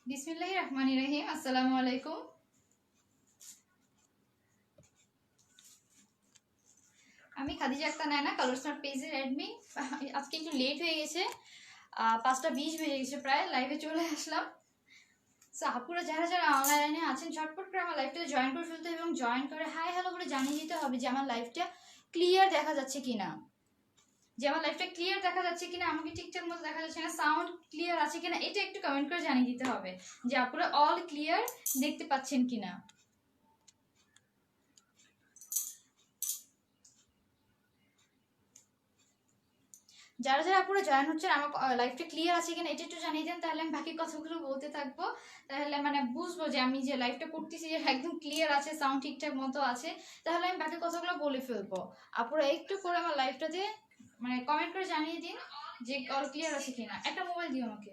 বিসমিল্লাহির রহমানির রহিম। আসসালামু আলাইকুম। আমি খাদিজা আক্তার নায়না, কালার স্মার্ট পেজের অ্যাডমিন। আজকে একটু লেট হয়ে গেছে, 5টা 20 বেজে গেছে, প্রায় লাইভে চলে আসলাম। সো আপুরা যারা যারা অনলাইনে আছেন ঝটপট করে আমার লাইভটাতে জয়েন করে ফেলতে এবং জয়েন করে হাই হ্যালো বলে জানিয়ে দিতে হবে যে আমার লাইভটা ক্লিয়ার দেখা যাচ্ছে কিনা, আমাকে ঠিকঠাক মতো দেখা যাচ্ছে না, সাউন্ড ক্লিয়ার আছে কিনা, এটা একটু কমেন্ট করে জানিয়ে দিতে হবে যে আপুরা অল ক্লিয়ার দেখতে পাচ্ছেন কিনা। যারা যারা আপুরা জয়েন হচ্ছে আমার লাইভটা ক্লিয়ার আছে কিনা এটা একটু জানিয়ে দেন, তাহলে আমি বাকি কথাগুলো বলতে থাকবো, তাহলে মানে বুঝবো যে আমি যে লাইভটা করতেছি একদম ক্লিয়ার আছে, সাউন্ড ঠিকঠাক মতো আছে, তাহলে আমি বাকি কথাগুলো বলে ফেলবো। আপুরা একটু করে আমার লাইভটাতে মানে কমেন্ট করে জানিয়ে দিন যে অল ক্লিয়ার আছে কিনা। একটা মোবাইল দিও আমাকে,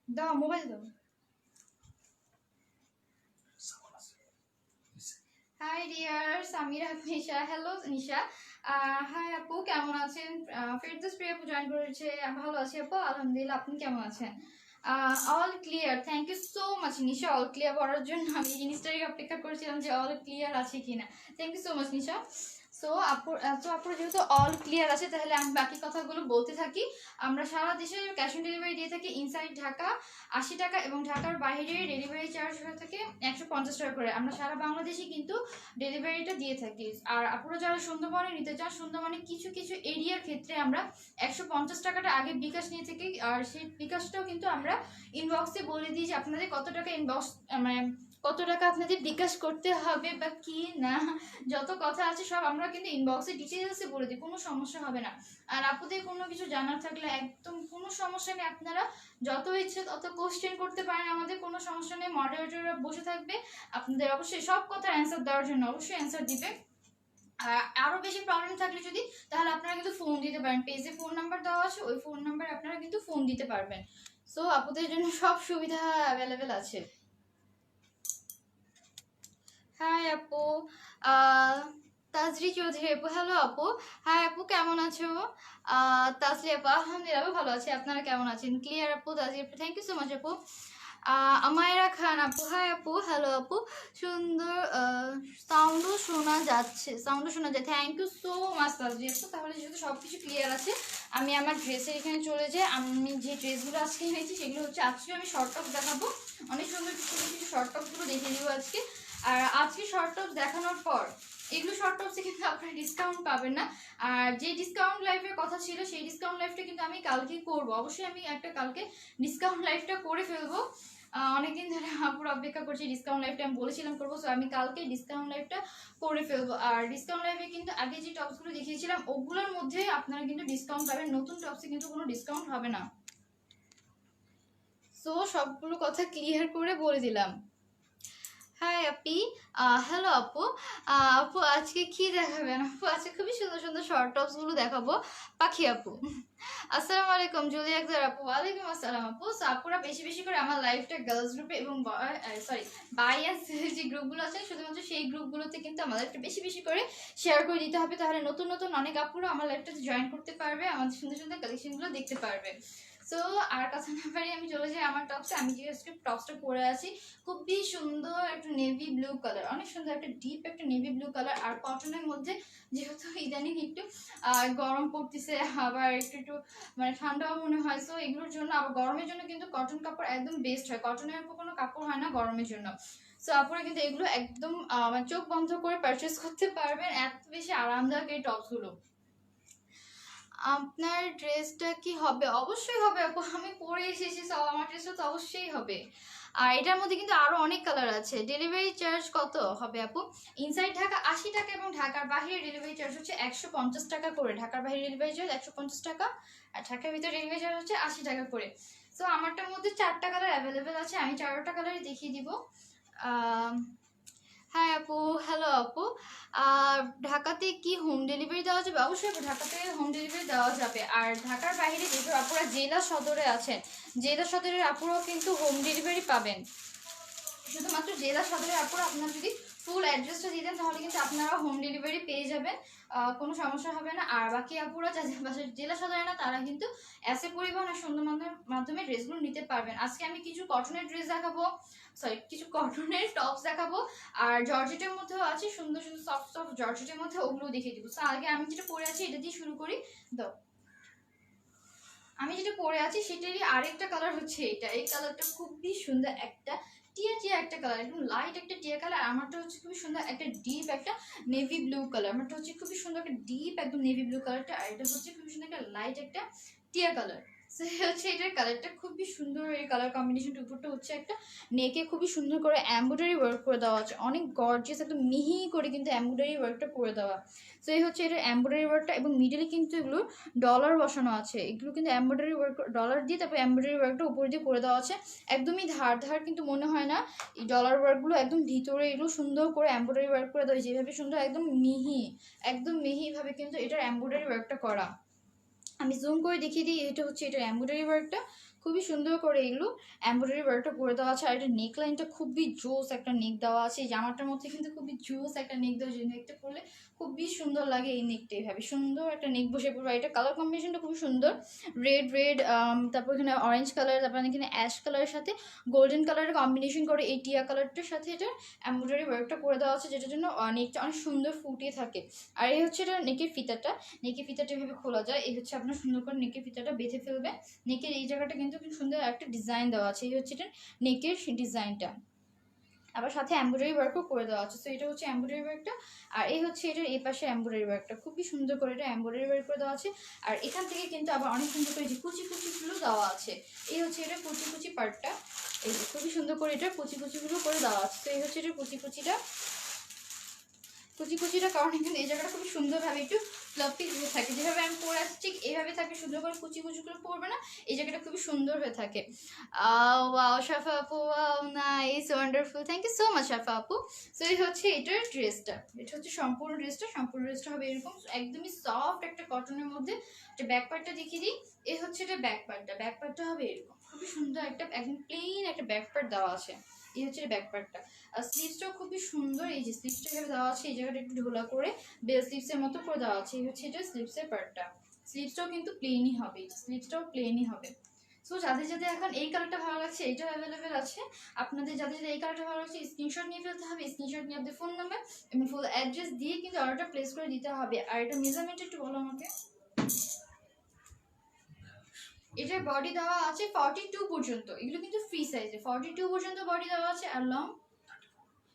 দাও মোবাইল দাও। হাই ডিয়ার সামিরা নিশা, হ্যালো নিশা। হাই আপু, কেমন আছেন? ফেরদৌস প্রিয়া আপু জয়েন করেছে, ভালো আছি আপু আলহামদুলিল্লাহ, আপনি কেমন আছেন? All clear, thank you so much Nisha, all clear করার জন্য আমি এই জিনিসটাই অপেক্ষা করছিলাম যে অল ক্লিয়ার আছে কিনা। থ্যাংক ইউ সো মাচ নিশা। আপুর যেহেতু অল ক্লিয়ার আছে, তাহলে আমি বাকি কথাগুলো বলতে থাকি। আমরা সারা দেশে ক্যাশ অন ডেলিভারি দিয়ে থাকি। ইনসাইড ঢাকা 80 টাকা এবং ঢাকার বাইরে ডেলিভারি চার্জ হয়ে থাকে 150 টাকা করে। আমরা সারা বাংলাদেশে কিন্তু ডেলিভারিটা দিয়ে থাকি। আর আপুরা যারা সুন্দরবনে নিতে চান, সুন্দরবনে কিছু কিছু এরিয়ার ক্ষেত্রে আমরা 150 টাকাটা আগে বিকাশ নিয়ে থাকি, আর সেই বিকাশটাও কিন্তু আমরা ইনবক্সে বলে দিই যে আপনাদের কত টাকা ইনবক্স মানে কত টাকা আপনাদের বিকাশ করতে হবে বা কি না, যত কথা আছে সব আমরা কিন্তু ইনবক্সে ডিটেলসে বলে দিই, কোনো সমস্যা হবে না। আর আপুদের কোনো কিছু জানার থাকলে একদম কোনো সমস্যা নেই, আপনারা যত ইচ্ছে তত কোশ্চেন করতে পারেন, আমাদের কোনো সমস্যা নেই, মডারেটররা বসে থাকবে আপনাদের অবশ্যই সব কথার অ্যান্সার দেওয়ার জন্য, অবশ্যই অ্যান্সার দিবে। আর আরও বেশি প্রবলেম থাকলে যদি, তাহলে আপনারা কিন্তু ফোন দিতে পারেন, পেজে ফোন নাম্বার দেওয়া আছে, ওই ফোন নাম্বারে আপনারা কিন্তু ফোন দিতে পারবেন। সো আপুদের জন্য সব সুবিধা অ্যাভেলেবেল আছে। হাই আপু, তাজরি চৌধুরী আপু, হ্যালো আপু। হাই আপু, কেমন আছো? তাজরি আপু, আলহামদুলিল্লাহ ভালো আছি, আপনারা কেমন আছেন? ক্লিয়ার আপু, তাজরি আপু, থ্যাংক ইউ সো মাচ আপু। আমায়রা খান আপু, হাই আপু, হ্যালো আপু, সুন্দর সাউন্ডও শোনা যাচ্ছে, থ্যাংক ইউ সো মাচ তাজরি আপু। তাহলে যেহেতু সব কিছু ক্লিয়ার আছে, আমি আমার ড্রেসের এখানে চলে যাই। আমি যে ড্রেসগুলো আজকে এনেছি সেগুলো হচ্ছে, আজকে আমি শর্ট টপ দেখাবো, অনেক সুন্দর কিছু শর্ট টপগুলো দেখিয়ে দিব আজকে। আর আজকে শর্ট টপস দেখানোর পর এগুলো শর্ট টপসে কিন্তু আপনারা ডিসকাউন্ট পাবেন না। আর যে ডিসকাউন্ট লাইভের কথা ছিল সেই ডিসকাউন্ট লাইভটা কিন্তু আমি কালকে করব, অবশ্যই আমি একটা কালকে ডিসকাউন্ট লাইভটা করে ফেলবো। অনেকদিন ধরে আপুরা অপেক্ষা করছি, ডিসকাউন্ট লাইভটা আমি বলেছিলাম করবো, সো আমি কালকে ডিসকাউন্ট লাইভটা করে ফেলবো। আর ডিসকাউন্ট লাইভে কিন্তু আগে যে টপসগুলো দেখিয়েছিলাম ওগুলোর মধ্যে আপনারা কিন্তু ডিসকাউন্ট পাবেন, নতুন টপসে কিন্তু কোনো ডিসকাউন্ট হবে না। সো সবগুলো কথা ক্লিয়ার করে বলে দিলাম। হাই আপি, হ্যালো আপু। আপু আজকে কি দেখাবেন? আপু আজকে খুবই সুন্দর সুন্দর শর্ট টপসগুলো দেখাবো। পাখি আপু, আসসালামু আলাইকুম। জুলি আক্তার আপু, ওয়ালাইকুম আসসালাম আপু। সো আপুরা বেশি বেশি করে আমার লাইফটা গার্লস গ্রুপে এবং বাই অ্যান্ড যে গ্রুপগুলো আছে শুধুমাত্র সেই গ্রুপগুলোতে কিন্তু আমার লাইফটা বেশি বেশি করে শেয়ার করে দিতে হবে, তাহলে নতুন নতুন অনেক আপুরা আমার লাইফটাতে জয়েন করতে পারবে, আমাদের সুন্দর সুন্দর কালেকশনগুলো দেখতে পারবে। সো আর কথা না পারি আমি চলে যাই আমার টপসে। আমি যে টপসটা পরে আছি খুবই সুন্দর একটা নেভি ব্লু কালার, অনেক সুন্দর একটা ডিপ একটা নেভি ব্লু কালার, আর কটনের মধ্যে, যেহেতু ইদানিং একটু গরম পড়তেছে, আবার একটু একটু মানে ঠান্ডাও মনে হয়, সো এগুলোর জন্য আবার গরমের জন্য কিন্তু কটন কাপড় একদম বেস্ট হয়, কটনের কোনো কাপড় হয় না গরমের জন্য। সো আপনারা কিন্তু এগুলো একদম চোখ বন্ধ করে পারচেস করতে পারবেন, এত বেশি আরামদায়ক এই টপসগুলো। আপনার ড্রেসটা কি হবে? অবশ্যই হবে আপু, আমি পরে এসেছি, সব আমার ড্রেসটা তো অবশ্যই হবে। আর এটার মধ্যে কিন্তু আরো অনেক কালার আছে। ডেলিভারি চার্জ কত হবে আপু? ইনসাইড ঢাকা 80 টাকা এবং ঢাকার বাইরে ডেলিভারি চার্জ হচ্ছে 150 টাকা করে। ঢাকার বাইরে ডেলিভারি চার্জ 150 টাকা, আর ঢাকার ভিতরে ডেলিভারি চার্জ হচ্ছে 80 টাকা করে। সো আমারটার মধ্যে 4টা কালার অ্যাভেলেবেল আছে, আমি 4টা কালারই দেখিয়ে দিব। হ্যাঁ আপু, হ্যালো আপু। ঢাকাতে কি হোম ডেলিভারি দেওয়া যাবে? অবশ্যই ঢাকাতে হোম ডেলিভারি দেওয়া যাবে। আর ঢাকার বাইরে যেহেতু আপুরা জেলা সদরে আছেন, জেলা সদরের আপুরাও কিন্তু হোম ডেলিভারি পাবেন। শুধুমাত্র জেলা সদরের আপুরা আপনার যদি ফুল অ্যাড্রেসটা দিয়ে দেন, তাহলে কিন্তু আপনারা হোম ডেলিভারি পেয়ে যাবেন, কোনো সমস্যা হবে না। আর বাকি আপুরা যাদের বাসার জেলা সদরে না, তারা কিন্তু এসে পরিবহন আর সুন্দর মাধ্যমে ড্রেসগুলো নিতে পারবেন। আজকে আমি কিছু কটনের ড্রেস দেখাবো, সরি কিছু কটনের টপস দেখাবো, আর জর্জেটের মধ্যেও আছে সুন্দর সুন্দর সফট সফট জর্জেটের মধ্যে, ওগুলো দেখিয়ে দিব। তো আগে আমি যেটা পরে আছি এটা দিয়ে শুরু করি। দাও, আমি যেটা পরে আছি সেটারই আরেকটা কালার হচ্ছে এটা। এই কালারটা খুবই সুন্দর, একটা টিয়া টিয়া একটা কালার, একদম লাইট একটা টিয়া কালার। আমারটা হচ্ছে খুবই সুন্দর একটা ডিপ একটা নেভি ব্লু কালার। আমারটা হচ্ছে খুবই সুন্দর একটা ডিপ একদম নেভি ব্লু কালারটা, আর এটা হচ্ছে খুবই সুন্দর একটা লাইট একটা টিয়া কালার। হচ্ছে এটার কালারটা খুবই সুন্দর, এই কালার কম্বিনেশনটা। উপরটা হচ্ছে একটা নেকে খুবই সুন্দর করে এমব্রয়ডারি ওয়ার্ক করে দেওয়া আছে, অনেক গর্জিয়াস একদম মিহি করে কিন্তু এমব্রয়ডারি ওয়ার্কটা করে দেওয়া। তো এই হচ্ছে এটা এমব্রয়ডারি ওয়ার্কটা, এবং মিডলে কিন্তু এগুলো ডলার বসানো আছে। এগুলো কিন্তু এমব্রয়ডারি ওয়ার্ক, ডলার দিয়ে তারপর এমব্রয়ডারি ওয়ার্কটা উপর দিয়ে করে দেওয়া আছে। একদমই ধার ধার কিন্তু মনে হয় না। এই ডলার ওয়ার্কগুলো একদম ভিতরে এগুলো সুন্দর করে এমব্রয়ডারি ওয়ার্ক করে দেওয়া, যেভাবে সুন্দর একদম মিহি, একদম মিহিভাবে কিন্তু এটার এমব্রয়ডারি ওয়ার্কটা করা। আমি জুম করে দেখিয়ে দিই, এটা হচ্ছে এটার এমব্রয়ডারি ওয়ার্কটা, খুবই সুন্দর করে এগুলো এমব্রয়ডারি ওয়ার্কটা করে দেওয়া আছে। আর এটা নেক লাইনটা খুবই জোস একটা নেক দেওয়া আছে। এই জামাটার মধ্যে কিন্তু খুবই জোস একটা নেক দেওয়া, যে নেকটা পরলে খুবই সুন্দর লাগে। এই নেকটা এইভাবে সুন্দর একটা নেক বসে পড়বে। এটা কালার কম্বিনেশনটা খুবই সুন্দর, রেড রেড, তারপর এখানে অরেঞ্জ কালার, তারপর এখানে অ্যাশ কালারের সাথে গোল্ডেন কালারের কম্বিনেশন করে এই টিয়া কালারটার সাথে এটা এমব্রয়ডারি ওয়ার্কটা করে দেওয়া আছে, যেটার জন্য নেকটা অনেক সুন্দর ফুটিয়ে থাকে। আর এই হচ্ছে এটা নেকের ফিতাটা, নেকের ফিতাটা এভাবে খোলা যায়। এই হচ্ছে আপনার সুন্দর করে নেকের ফিতাটা বেঁধে ফেলবে। নেকের এই জায়গাটা কিন্তু খুব সুন্দর একটা ডিজাইন দেওয়া আছে, এই হচ্ছে এটা নেকের ডিজাইনটা, আবার সাথে এমব্রয়ডারি ওয়ার্কও করে দেওয়া আছে। তো এটা হচ্ছে এমব্রয়ডারি ওয়ার্কটা, আর এই হচ্ছে এটার এই পাশে এমব্রয়ডারি ওয়ার্কটা খুবই সুন্দর করে এটা এমব্রয়ডারি ওয়ার্ক করে দেওয়া আছে। আর এখান থেকে কিন্তু আবার অনেক সুন্দর করে যে কুচি কুচিগুলো দেওয়া আছে। এই হচ্ছে এটা কুচি কুচি পার্টটা, এই যে খুবই সুন্দর করে এটা কুচি কুচিগুলো করে দেওয়া আছে। তো এই হচ্ছে এটা কুচি কুচিটা, কুচি কুচিটা কারণ এখানে এই জায়গাটা খুব সুন্দরভাবে একটু ফ্লাফি হয়ে থাকে, যেভাবে আমি পরে আসছি ঠিক এইভাবে থাকে, সুন্দর করে কুচি কুচিগুলো পরবে না, এই জায়গাটা খুবই সুন্দর হয়ে থাকে। ওয়াও শাফা আপু, wow nice, wonderful, thank you so much Shafa আপু। সো এই হচ্ছে এটার ড্রেসটা, এটা হচ্ছে সম্পূর্ণ ড্রেসটা হবে এরকম একদমই সফট একটা কটনের মধ্যে। এটা ব্যাক পার্টটা দেখিয়ে দিই, এই হচ্ছে এটা ব্যাক পার্টটা হবে এরকম খুবই সুন্দর একটা একদম প্লেন একটা ব্যাক পার্ট দেওয়া আছে। এই হচ্ছে ব্যাক পার্টটা। আর স্লিভসটাও খুবই সুন্দর, এই যে স্লিভসটা এখানে দেওয়া আছে, এই জায়গাটা একটু ঢোলা করে বেল স্লিভসের মতো করে দেওয়া আছে। এই হচ্ছে এটা স্লিভসের পার্টটা, স্লিভসটাও কিন্তু প্লেনই হবে, স্লিভসটাও প্লেনই হবে। সো যাদের যাদের এখন এই কালারটা ভালো লাগছে, এটাও অ্যাভেলেবেল আছে। আপনাদের যাদের যাদের এই কালারটা ভালো লাগছে স্ক্রিনশট নিয়ে ফেলতে হবে, স্ক্রিনশট নিয়ে আপনাদের ফোন নাম্বার এবং ফুল অ্যাড্রেস দিয়ে কিন্তু অর্ডারটা প্লেস করে দিতে হবে। আর এটা মেজারমেন্ট একটু বলো আমাকে। এটার বডি দেওয়া আছে 42 পর্যন্ত, এগুলো কিন্তু ফ্রি সাইজে 42 পর্যন্ত বডি দেওয়া আছে। আর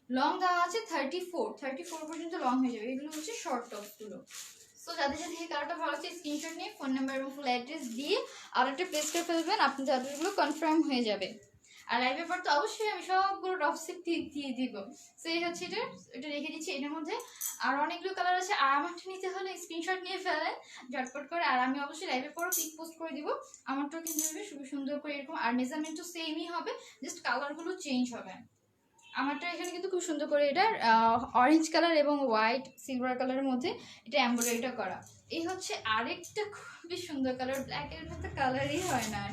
লং দেওয়া আছে 34 পর্যন্ত লং হয়ে যাবে। এগুলো হচ্ছে শর্ট টপসগুলো। সো যাদের যাদের এই কালারটা ভালো লাগছে স্ক্রিনশট নিয়ে ফোন নাম্বার এবং ফুল অ্যাড্রেস দিয়ে অর্ডারটা প্লেস করে ফেলবেন, আপনাদের অর্ডারগুলো কনফার্ম হয়ে যাবে। আর লাইভের পর তো অবশ্যই আমি সবগুলো টপসে দিয়ে দিব। সো এই হচ্ছে এটা রেখে দিচ্ছি। এটার মধ্যে আর অনেকগুলো কালার আছে, আর আমারটা নিতে হলে স্ক্রিনশট নিয়ে ফেলেন ঝটপট করে। আর আমি অবশ্যই লাইভের পরও পিক পোস্ট করে দিব। আমারটাও কিন্তু খুবই সুন্দর করে এরকম, আর মেজারমেন্টও সেমই হবে, জাস্ট কালারগুলো চেঞ্জ হবে। আমারটা এখানে কিন্তু খুব সুন্দর করে এটা অরেঞ্জ কালার এবং হোয়াইট সিলভার কালারের মধ্যে এটা এমব্রয়ডারিটা করা। এই হচ্ছে আরেকটা খুবই সুন্দর কালার, ব্ল্যাকের মধ্যে কালারই হয় না।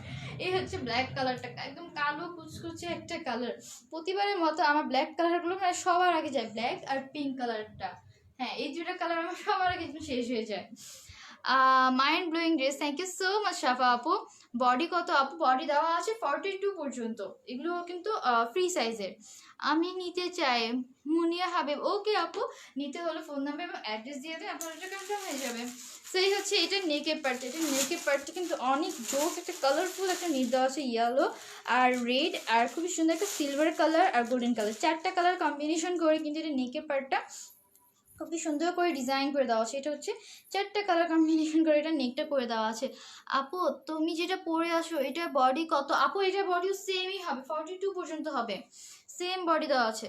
এই হচ্ছে ব্ল্যাক কালারটা, একদম কালো কুচকুচে একটা কালার। প্রতিবারের মতো আমার ব্ল্যাক কালারগুলো মানে সবার আগে যায়, ব্ল্যাক আর পিঙ্ক কালারটা। হ্যাঁ, এই দুটা কালার আমার সবার আগে শেষ হয়ে যায়। Mind blowing dress, thank you so much Shafa আপু। বডি কত আপু? বডি দেওয়া আছে 42 পর্যন্ত, এগুলো কিন্তু ফ্রি সাইজের। আমি নিতে চাই, মুনিয়া হাবিব, ওকে আপু, নিতে হলে ফোন নাম্বার এবং অ্যাড্রেস দিয়ে দেন, আপনার এটা কনফার্ম হয়ে যাবে। সেই হচ্ছে এটা নেকের পার্ট, এটা নেকের পার্টটা কিন্তু অনেক জোস একটা কালারফুল একটা নেক দেওয়া আছে, ইয়েলো আর রেড আর খুবই সুন্দর একটা সিলভার কালার আর গোল্ডেন কালার, চারটা কালার কম্বিনেশন করে কিন্তু এটা নেকের পার্টটা খুবই সুন্দর করে ডিজাইন করে দেওয়া আছে। এটা হচ্ছে চারটা কালার কম্বিনেশন করে এটা নেকটা করে দেওয়া আছে। আপু তুমি যেটা পরে আসো এটা বডি কত? আপু এটার বডিও সেমই হবে, 42 পর্যন্ত হবে, সেম বডি দেওয়া আছে।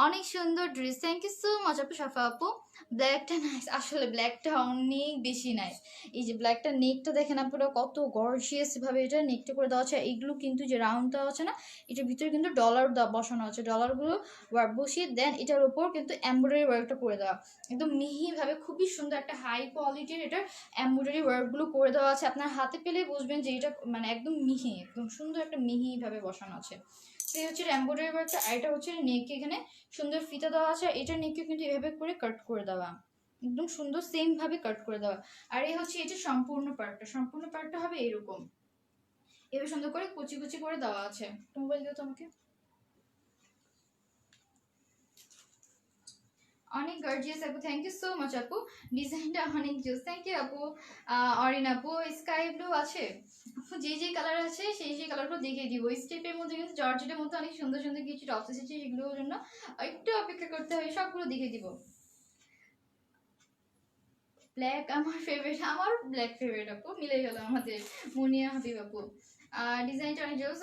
অনেক সুন্দর dress, thank you so much আপু শাফা আপু। ব্ল্যাকটা নাইস, আসলে ব্ল্যাকটা অনেক বেশি নাইস। এই যে ব্ল্যাকটা নেকটা দেখেন আপনারা কত গর্জিয়াস ভাবে এটা নেকটা করে দেওয়া আছে। এইগুলো কিন্তু যে রাউন্ড দেওয়া আছে না, এটার ভিতরে কিন্তু ডলার বসানো আছে, ডলারগুলো ওয়ার্ক বসিয়ে দেন এটার উপর কিন্তু এমব্রয়ডারি ওয়ার্কটা করে দেওয়া একদম মিহিভাবে, খুবই সুন্দর একটা হাই কোয়ালিটির এটার এমব্রয়ডারি ওয়ার্কগুলো করে দেওয়া আছে। আপনার হাতে পেলে বুঝবেন যে এটা মানে একদম মিহি, একদম সুন্দর একটা মিহিভাবে বসানো আছে। এই হচ্ছে এমব্রয়ডারি ওয়ার্কটা, আর এটা হচ্ছে নেক, এখানে সুন্দর ফিতা দেওয়া আছে। এটা নেককে কিন্তু এভাবে করে কাট করে দেওয়া, একদম সুন্দর সেম ভাবে কাট করে দেওয়া। আর এই হচ্ছে এটা সম্পূর্ণ পার্টটা হবে এরকম, এভাবে সুন্দর করে কুচি কুচি করে দেওয়া আছে। মোবাইল দিও তোমাকে। অনেক গর্জিয়াস আপু, থ্যাংক ইউ সো মাচ আপু, ডিজাইনটা অনেক জোস, থ্যাংক ইউ আপু। অরিন আপু স্কাই ব্লু আছে আপু, যে কালার আছে সেই কালারগুলো দেখিয়ে দিব। স্টেপের মধ্যে কিন্তু জর্জেটের মধ্যে অনেক সুন্দর সুন্দর কিছু টপস এসেছে, সেগুলোর জন্য একটু অপেক্ষা করতে হবে, সবগুলো দেখিয়ে দিব। ব্ল্যাক আমার ফেভারিট, আমার ব্ল্যাক ফেভারিট আপু, মিলে গেল আমাদের মুনিয়া হাবিব আপু। ডিজাইনটা অনেক জোস,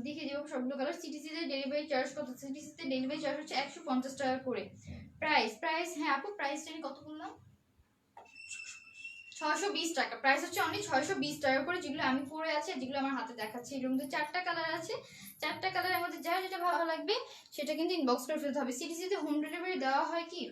দেখিয়ে দিব সবগুলো কালার। সিটিসিতে ডেলিভারি চার্জ কত? সিটিসিতে ডেলিভারি চার্জ হচ্ছে 150 টাকা করে। প্রাইস হ্যাঁ আপু, প্রাইসটা আমি কত বললাম? 620 টাকা। প্রাইস হচ্ছে অনলি 620 টাকা করে। যেগুলো আমি পরে আছি, যেগুলো আমার হাতে দেখাচ্ছি, এর মধ্যে 4টা কালার আছে। 4টা কালারের মধ্যে যার যেটা ভালো লাগবে সেটা কিন্তু ইনবক্স করে ফেলতে হবে। সিটিসিতে হোম ডেলিভারি দেওয়া হয় কি?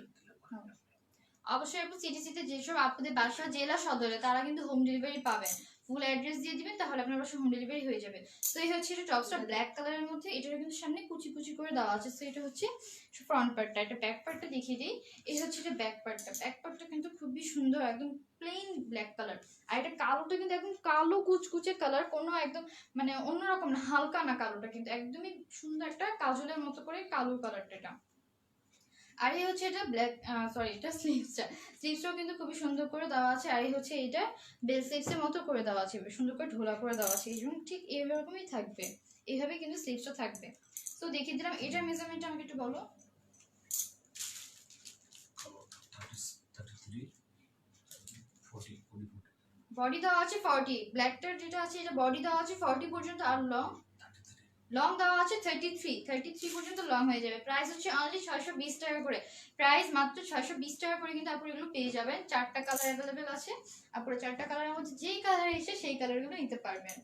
অবশ্যই আপু, সিটিসিতে যেসব আপনাদের বাসা জেলা সদরে তারা কিন্তু হোম ডেলিভারি পাবেন। ফুল অ্যাড্রেস দিয়ে দিবেন, তাহলে আপনার বাসা হোম ডেলিভারি হয়ে যাবে। তো এই হচ্ছে এটা টপসটা ব্ল্যাক কালারের মধ্যে, এটার কিন্তু সামনে কুচি কুচি করে দেওয়া আছে। তো এটা হচ্ছে ফ্রন্ট পার্টটা, এটা ব্যাক পার্টটা দেখিয়ে দিই। এই হচ্ছে এটা ব্যাক পার্টটা কিন্তু খুবই সুন্দর, একদম প্লেন ব্ল্যাক কালার। আর এটা কালোটা কিন্তু একদম কালো কুচকুচে কালার, কোনো একদম মানে অন্যরকম না, হালকা না, কালোটা কিন্তু একদমই সুন্দর একটা কাজলের মতো করে কালো কালারটা এটা। আর এই হচ্ছে এটা ব্ল্যাক, সরি এটা স্লিভসটাও কিন্তু খুবই সুন্দর করে দেওয়া আছে। আর এই হচ্ছে এটা বেল স্লিভসের মতো করে দেওয়া আছে, সুন্দর করে ঢোলা করে দেওয়া আছে, এই জন্য ঠিক এরকমই থাকবে, এইভাবে কিন্তু স্লিভসটা থাকবে। তো দেখিয়ে দিলাম। এটার মেজারমেন্ট আমাকে একটু বলো। বডি দেওয়া আছে 40, ব্ল্যাকটার যেটা আছে এটা বডি দেওয়া আছে 40 পর্যন্ত, আর লং দেওয়া আছে 33 পর্যন্ত লং হয়ে যাবে। প্রাইস হচ্ছে অনলি 620 টাকা করে। প্রাইস মাত্র 620 টাকা করে কিন্তু আপনারা এগুলো পেয়ে যাবেন। 4টা কালার অ্যাভেলেবেল আছে, আপনারা 4টা কালারের মধ্যে যেই কালার এসে সেই কালারগুলো নিতে পারবেন।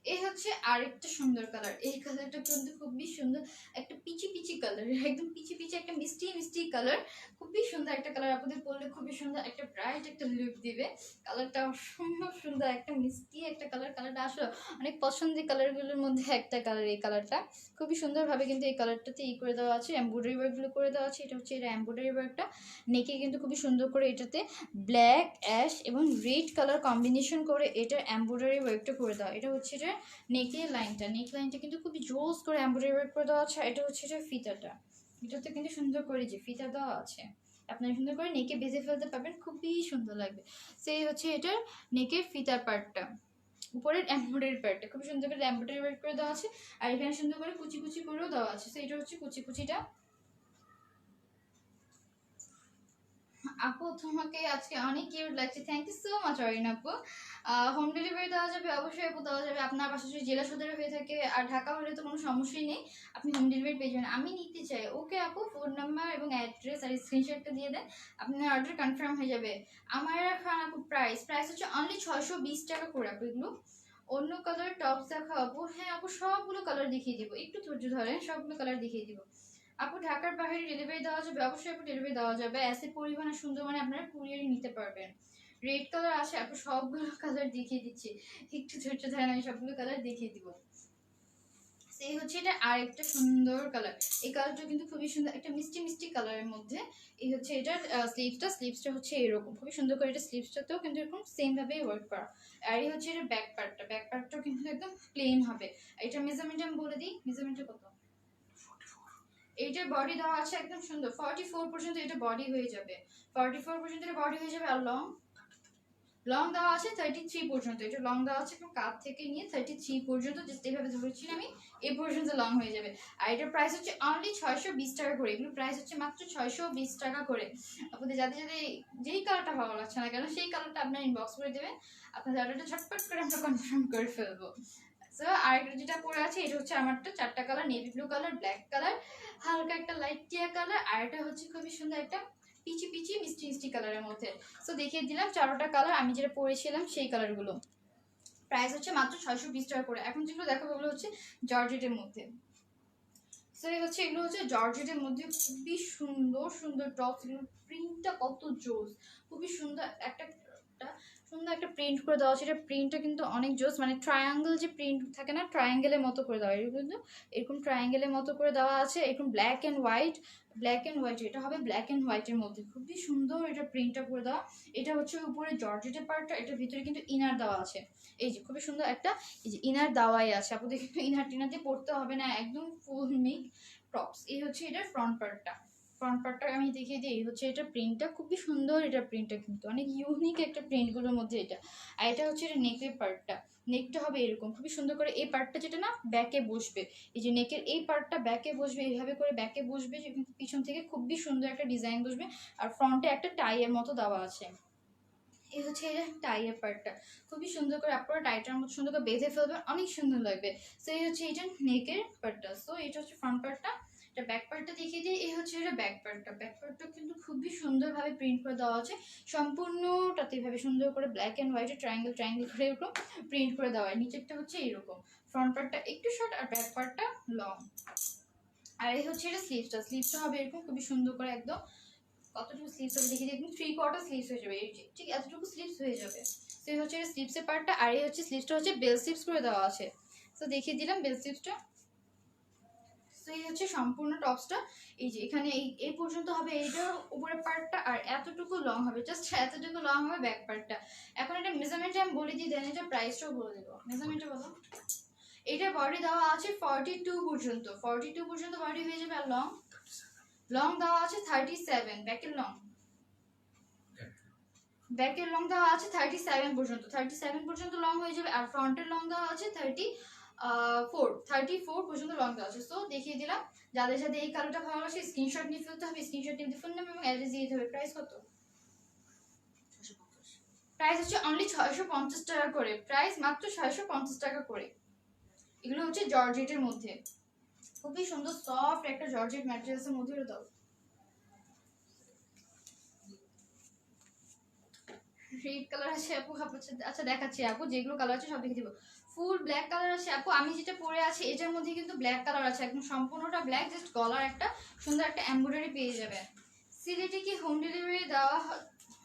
এই হচ্ছে আরেকটা সুন্দর কালার, এই কালারটা কিন্তু খুবই সুন্দর, একটা পিচি কালার, একদম পিচি একটা মিষ্টি কালার, খুবই সুন্দর একটা কালার। আপনাদের পরলে খুবই সুন্দর একটা ব্রাইট একটা লুক দিবে। কালারটা অসম্ভব সুন্দর, একটা মিষ্টি একটা কালারটা আসলে অনেক পছন্দের কালারগুলোর মধ্যে একটা কালার। এই কালারটা খুবই সুন্দরভাবে কিন্তু এই কালারটাতে করে দেওয়া আছে, এমব্রয়ডারি ওয়ার্কগুলো করে দেওয়া আছে। এটা হচ্ছে এটা এমব্রয়ডারি ওয়ার্কটা, নেকে কিন্তু খুবই সুন্দর করে এটাতে ব্ল্যাক, অ্যাশ এবং রেড কালার কম্বিনেশন করে এটা এমব্রয়ডারি ওয়ার্কটা করে দেওয়া। এটা হচ্ছে এটা নেক লাইনটা কিন্তু খুবই জোস করে এমব্রয়ডারি ওয়ার্ক করে দেওয়া আছে। এটা হচ্ছে এটা ফিতাটা, এটাতে কিন্তু সুন্দর করে যে ফিতা দেওয়া আছে, আপনারা সুন্দর করে নেকে বেঁধে ফেলতে পারবেন, খুবই সুন্দর লাগবে। সেই হচ্ছে এটার নেকের ফিতার পার্টটা, উপরের এমব্রয়ডারি পার্টটা খুব সুন্দর করে এমব্রয়ডারি ওয়ার্ক করে দেওয়া আছে। আর এখানে সুন্দর করে কুচি করেও দেওয়া আছে। তো এটা হচ্ছে কুচিটা। আপু তোমাকে আজকে অনেক কিউট লাগছে, thank you so much Orin আপু। হোম ডেলিভারি দেওয়া যাবে, অবশ্যই আপু দেওয়া যাবে। আপনার বাসা যদি জেলা সদরে হয়ে থাকে আর ঢাকা হলে তো কোনো সমস্যাই নেই, আপনি হোম ডেলিভারি পেয়ে যাবেন। আমি নিতে চাই, ওকে আপু ফোন নাম্বার এবং অ্যাড্রেস আর স্ক্রিনশটটা দিয়ে দেন, আপনার অর্ডার কনফার্ম হয়ে যাবে। আমার এখন আপু প্রাইস হচ্ছে অনলি 620 টাকা করে আপু। এগুলো অন্য কালার টপস দেখা আপু, হ্যাঁ আপু সবগুলো কালার দেখিয়ে দিব, একটু ধৈর্য ধরেন, সবগুলো কালার দেখিয়ে দিব। আপু ঢাকার বাইরে ডেলিভারি দেওয়া যাবে, অবশ্যই আপু ডেলিভারি দেওয়া যাবে। অ্যাসে পরিমাণে সুন্দর, মানে আপনারা কুরিয়ারে নিতে পারবেন। রেড কালার আছে আপু, সবগুলো কালার দেখিয়ে দিচ্ছি, একটু ধৈর্য ধরেন, আমি সবগুলো কালার দেখিয়ে দিব। এই হচ্ছে এটা আরেকটা সুন্দর কালার, এই কালারটা কিন্তু খুবই সুন্দর, একটা মিষ্টি কালারের মধ্যে। এই হচ্ছে এটার স্লিভসটা হচ্ছে এরকম, খুবই সুন্দর করে এটা স্লিভসটাতেও কিন্তু এরকম সেম ভাবে ওয়ার্ক করা। আর এই হচ্ছে এটা ব্যাক পার্টটাও কিন্তু একদম প্লেন হবে। এটা মেজারমেন্ট আমি বলে দিই, মেজারমেন্টটা কত। এইটার বডি দেওয়া আছে একদম সুন্দর 44 পর্যন্ত, এটা বডি হয়ে যাবে, 44 পর্যন্ত এটা বডি হয়ে যাবে। আর লং দেওয়া আছে 33 পর্যন্ত, এটা লং দেওয়া আছে একদম কাঁধ থেকে নিয়ে 33 পর্যন্ত, জাস্ট এইভাবে ধরেছি আমি, এই পর্যন্ত লং হয়ে যাবে। আর এটার প্রাইস হচ্ছে অনলি 620 টাকা করে। এগুলো প্রাইস হচ্ছে মাত্র 620 টাকা করে। আপনাদের যাদের যেই কালারটা ভালো লাগছে না কেন সেই কালারটা আপনার ইনবক্স করে দেবেন, আপনাদের অর্ডারটা ঝটপট করে আমরা কনফার্ম করে ফেলবো। সো আরেকটা যেটা পরে আছে, এটা হচ্ছে আমারটা 4টা colour, navy blue colour, black colour, হালকা একটা লাইট টিয়া কালার, আর এটা হচ্ছে খুবই সুন্দর একটা পিচি মিষ্টি কালারের মধ্যে। সো দেখিয়ে দিলাম 4টা কালার, আমি যেটা পরেছিলাম সেই কালারগুলো। প্রাইস হচ্ছে মাত্র 620 টাকা করে। এখন যেগুলো দেখাবো ওগুলো হচ্ছে জর্জেটের মধ্যে। সো হচ্ছে এগুলো হচ্ছে জর্জেটের মধ্যে খুবই সুন্দর টপস, এগুলো প্রিন্টটা কত জোস, খুবই সুন্দর একটা সুন্দর একটা প্রিন্ট করে দেওয়া আছে। এটা প্রিন্টটা কিন্তু অনেক জোস, মানে ট্রায়াঙ্গেল যে প্রিন্ট থাকে না, ট্রায়াঙ্গেলের মতো করে দেওয়া, এরকম কিন্তু এরকম ট্রায়াঙ্গেলের মতো করে দেওয়া আছে। এরকম black and white, black and white, এটা হবে ব্ল্যাক অ্যান্ড হোয়াইটের মধ্যে, খুবই সুন্দর এটা প্রিন্টটা করে দেওয়া। এটা হচ্ছে উপরে জর্জেটের পার্টটা, এটার ভিতরে কিন্তু ইনার দেওয়া আছে। এই যে খুবই সুন্দর একটা এই যে ইনার দেওয়াই আছে, আপনাদের কিন্তু ইনার টিনার দিয়ে পড়তে হবে না, একদম ফুল মিক টপস। এই হচ্ছে এটার ফ্রন্ট পার্টটা। ফ্রন্ট পার্টটা আমি দেখিয়ে দিই, এই হচ্ছে এটা প্রিন্টটা, খুবই সুন্দর এটা প্রিন্টটা, কিন্তু অনেক ইউনিক একটা প্রিন্টগুলোর মধ্যে এটা। আর এটা হচ্ছে এটা নেকের পার্টটা, নেকটা হবে এরকম খুবই সুন্দর করে। এই পার্টটা যেটা না ব্যাকে বসবে, এই যে নেকের এই পার্টটা ব্যাকে বসবে, এইভাবে করে ব্যাকে বসবে, পিছন থেকে খুবই সুন্দর একটা ডিজাইন বসবে। আর ফ্রন্টে একটা টাইয়ের মতো দেওয়া আছে। এই হচ্ছে এটা টাইয়ের পার্টটা, খুবই সুন্দর করে আপনারা টাইটার মতো সুন্দর করে বেঁধে ফেলবেন, অনেক সুন্দর লাগবে। সো এই হচ্ছে এটা নেকের পার্টটা। সো এটা হচ্ছে ফ্রন্ট পার্টটা। এটা ব্যাক পার্টটা দেখিয়ে দিই, এই হচ্ছে এটা ব্যাক পার্টটা। ব্যাক পার্টটা কিন্তু খুবই সুন্দরভাবে প্রিন্ট করে দেওয়া আছে, সম্পূর্ণটাতে এভাবে সুন্দর করে ব্ল্যাক অ্যান্ড হোয়াইটে ট্রায়াঙ্গেল ট্রায়াঙ্গেল করে এরকম প্রিন্ট করে দেওয়া হয়। নিচেরটা হচ্ছে এরকম, ফ্রন্ট পার্টটা একটু শর্ট আর ব্যাক পার্টটা লং। আর এই হচ্ছে এটা স্লিভসটা, স্লিভসটা হবে এরকম খুবই সুন্দর করে একদম। কতটুকু স্লিভস হবে দেখিয়ে দেখুন, 3/4 স্লিভস হয়ে যাবে, এই ঠিক এতটুকু স্লিভস হয়ে যাবে। তো এই হচ্ছে স্লিভসের পার্টটা। আর এই হচ্ছে স্লিভসটা হচ্ছে বেল স্লিভস করে দেওয়া আছে। তো দেখিয়ে দিলাম বেল স্লিভসটা। তো এই হচ্ছে সম্পূর্ণ টপসটা। এই যে এখানে এই পর্যন্ত হবে এইটার উপরের পার্টটা, আর এতটুকু লং হবে, জাস্ট এতটুকু লং হবে ব্যাক পার্টটা। এখন এটা মেজারমেন্টে আমি বলে দিই, দেন এটা প্রাইসটাও বলে দেবো। মেজারমেন্টে বলো, এটা বডি দেওয়া আছে 42 পর্যন্ত, 42 পর্যন্ত বডি হয়ে যাবে। আর লং, লং দেওয়া আছে 37, ব্যাকের লং, ব্যাকের লং দেওয়া আছে 37 পর্যন্ত, 37 পর্যন্ত লং হয়ে যাবে। আর ফ্রন্টের লং দেওয়া আছে 34 পর্যন্ত লং দেওয়া আছে। সো দেখিয়ে দিলাম, যাদের সাথে এই কালারটা ভালো লাগছে স্ক্রিনশট নিয়ে ফেলতে হবে, স্ক্রিনশট নিয়ে ফোন নাম্বার এবং অ্যাড্রেস দিয়ে দিতে হবে। প্রাইস কত? প্রাইস হচ্ছে অনলি 650 টাকা করে, প্রাইস মাত্র 650 টাকা করে। এগুলো হচ্ছে জর্জেটের মধ্যে, খুবই সুন্দর সফট একটা জর্জেট ম্যাটেরিয়ালসের মধ্যে দাও। রেড কালার আছে আপু, আচ্ছা দেখাচ্ছি আপু, যেগুলো কালার আছে সব দেখে দিব। ফুল ব্ল্যাক কালার আছে আপু, আমি যেটা পরে আছি এটার মধ্যে কিন্তু ব্ল্যাক কালার আছে, একদম সম্পূর্ণটা ব্ল্যাক, জাস্ট গলার একটা সুন্দর একটা এমব্রয়ডারি পেয়ে যাবেন। সিলেটে কি হোম ডেলিভারি দেওয়া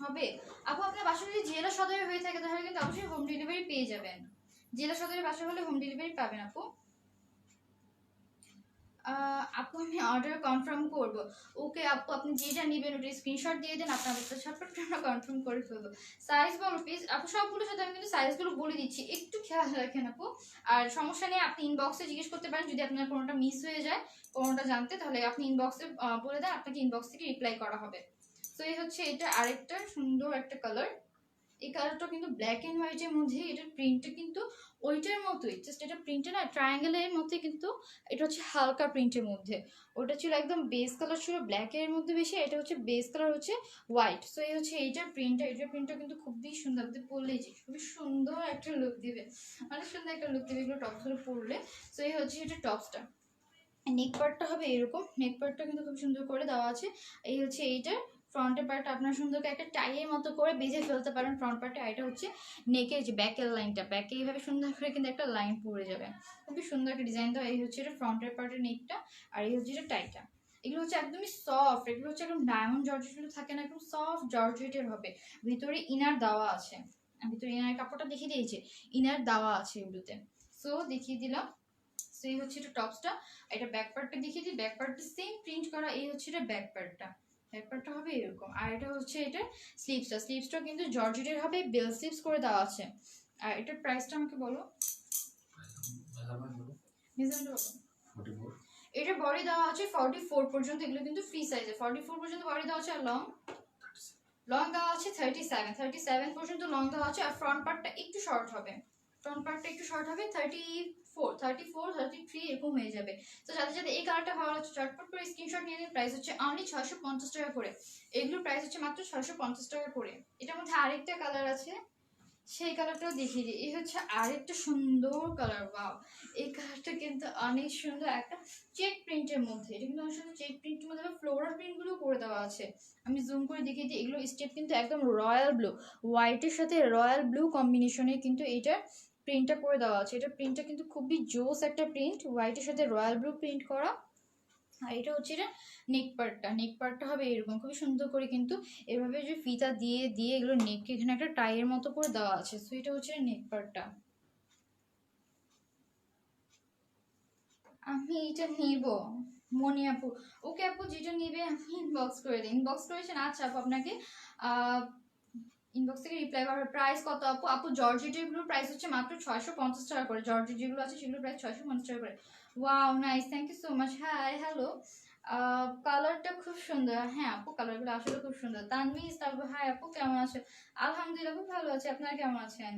হবে আপু? আপনার বাসা যদি জেলা সদরে হয়ে থাকে তাহলে কিন্তু অবশ্যই হোম ডেলিভারি পেয়ে যাবেন, জেলা সদরে বাসা হলে হোম ডেলিভারি পাবেন আপু। আপু আমি অর্ডার কনফার্ম করব। ওকে আপু, আপনি যেটা নেবেন ওটা স্ক্রিনশট দিয়ে দেন, আপনার ঝটপট আমরা কনফার্ম করে ফেলবো। সাইজ বলো প্লিজ আপু, সবগুলোর সাথে আমি কিন্তু সাইজগুলো বলে দিচ্ছি, একটু খেয়াল রাখেন আপু। আর সমস্যা নেই, আপনি ইনবক্সে জিজ্ঞেস করতে পারেন যদি আপনার কোনোটা মিস হয়ে যায়, কোনোটা জানতে, তাহলে আপনি ইনবক্সে বলে দেন, আপনাকে ইনবক্স থেকে রিপ্লাই করা হবে। তো এই হচ্ছে এটা আরেকটা সুন্দর একটা কালার, এই কালারটা কিন্তু ব্ল্যাক এন্ড হোয়াইটের মধ্যে, এটার প্রিন্টটা কিন্তু ওইটার মতোই, জাস্ট এটা প্রিন্টটা না ট্রায়াঙ্গেলের মধ্যে, কিন্তু এটা হচ্ছে হালকা প্রিন্টের মধ্যে। ওটা ছিল একদম বেস কালার ছিল ব্ল্যাকের মধ্যে বেশি, এটা হচ্ছে বেস কালার হচ্ছে হোয়াইট। সো এই হচ্ছে এইটার প্রিন্টটা, এটার প্রিন্টটা কিন্তু খুবই সুন্দর, আপনি পরলেই যে খুবই সুন্দর একটা লুক দিবে, অনেক সুন্দর একটা লুক দিবে এগুলো টপসগুলো পরলে। সো এই হচ্ছে এটা টপসটা। নেক পার্টটা হবে এরকম, নেক পার্টটা কিন্তু খুব সুন্দর করে দেওয়া আছে। এই হচ্ছে এইটার ফ্রন্টের পার্ট, আপনার সুন্দর করে একটা টাইয়ের মতো করে বেঁধে ফেলতে পারেন ফ্রন্ট পার্টে। আর এটা হচ্ছে নেকের যে ব্যাকের লাইনটা, ব্যাকে এইভাবে সুন্দর করে কিন্তু একটা লাইন পড়ে যাবে, খুবই সুন্দর একটা ডিজাইন দেওয়া। এই হচ্ছে এটা ফ্রন্টের পার্টের নেকটা, আর এই হচ্ছে এটা টাইটা। এগুলো হচ্ছে একদমই সফট, এগুলো হচ্ছে একদম ডায়মন্ড জর্জেটগুলো থাকে না, একদম সফট জর্জেটের হবে। ভিতরে ইনার দেওয়া আছে, ভিতরে ইনার কাপড়টা দেখিয়ে দিয়েছে, ইনার দেওয়া আছে এগুলোতে। সো দেখিয়ে দিলাম। সো এই হচ্ছে এটা টপসটা, এটা ব্যাক পার্টটা দেখিয়ে দিই, ব্যাক পার্টটা সেম প্রিন্ট করা। এই হচ্ছে এটা ব্যাক পার্টটা, ব্যাক পার্টটা হবে এরকম। আর এটা হচ্ছে এটা স্লিভসটা, স্লিভসটা কিন্তু জর্জেটের হবে, বেল স্লিভস করে দেওয়া আছে। আর এটার প্রাইসটা আমাকে বলো, মেজারমেন্ট বলো। এটা বডি দেওয়া আছে 44 পর্যন্ত, এগুলো কিন্তু ফ্রি সাইজে 44 পর্যন্ত বডি দেওয়া আছে। আর লং, লং দেওয়া আছে 37 পর্যন্ত লং দেওয়া আছে। আর ফ্রন্ট পার্টটা একটু শর্ট হবে, ফ্রন্ট পার্টটা একটু শর্ট হবে, 34 33 এরকম হয়ে যাবে। তো যাদের যাদের এই কালারটা ভালো লাগছে চটপট করে স্ক্রিনশট নিয়ে নিন। প্রাইস হচ্ছে অনলি 650 টাকা করে, এগুলোর প্রাইস হচ্ছে মাত্র 650 টাকা করে। এটার মধ্যে আরেকটা কালার আছে, সেই কালারটাও দেখিয়ে দিই। এই হচ্ছে আরেকটা সুন্দর কালার, ওয়াও, এই কালারটা কিন্তু অনেক সুন্দর, একটা চেক প্রিন্টের মধ্যে, এটা কিন্তু অনেক সুন্দর চেক প্রিন্টের মধ্যে ফ্লোরাল প্রিন্টগুলো করে দেওয়া আছে। আমি জুম করে দেখিয়ে দিই, এগুলো স্টেপ কিন্তু একদম রয়্যাল ব্লু, হোয়াইটের সাথে রয়্যাল ব্লু কম্বিনেশনে কিন্তু এইটা প্রিন্টটা করে দেওয়া আছে। এটা প্রিন্টটা কিন্তু খুবই জোস একটা প্রিন্ট, হোয়াইটের সাথে রয়্যাল ব্লু প্রিন্ট করা। আর এটা হচ্ছে এটা নেক পার্টটা হবে এরকম খুবই সুন্দর করে কিন্তু এভাবে যে ফিতা দিয়ে দিয়ে এগুলো নেককে এখানে একটা টাইয়ের মতো করে দেওয়া আছে। সো এটা হচ্ছে নেক পার্টটা। আমি এটা নিব মনি আপু। ওকে আপু, যেটা নিবে আমি ইনবক্স করে দিই। ইনবক্স করেছেন? আচ্ছা আপু, আপনাকে ইনবক্স থেকে রিপ্লাই করার প্রাইস কত আপু? আপু জর্জেট এগুলোর প্রাইস হচ্ছে মাত্র 650 টাকা করে। জর্জেট যেগুলো আছে সেগুলোর প্রাইস 650 টাকা করে। Wow nice, thank you so much. Hi hello, কালারটা খুব সুন্দর। হ্যাঁ আপু, কালারগুলো আসলে খুব সুন্দর। তানভীর, তারপর হাই আপু, কেমন আছেন? আলহামদুলিল্লাহ খুব ভালো আছে, আপনারা কেমন আছেন?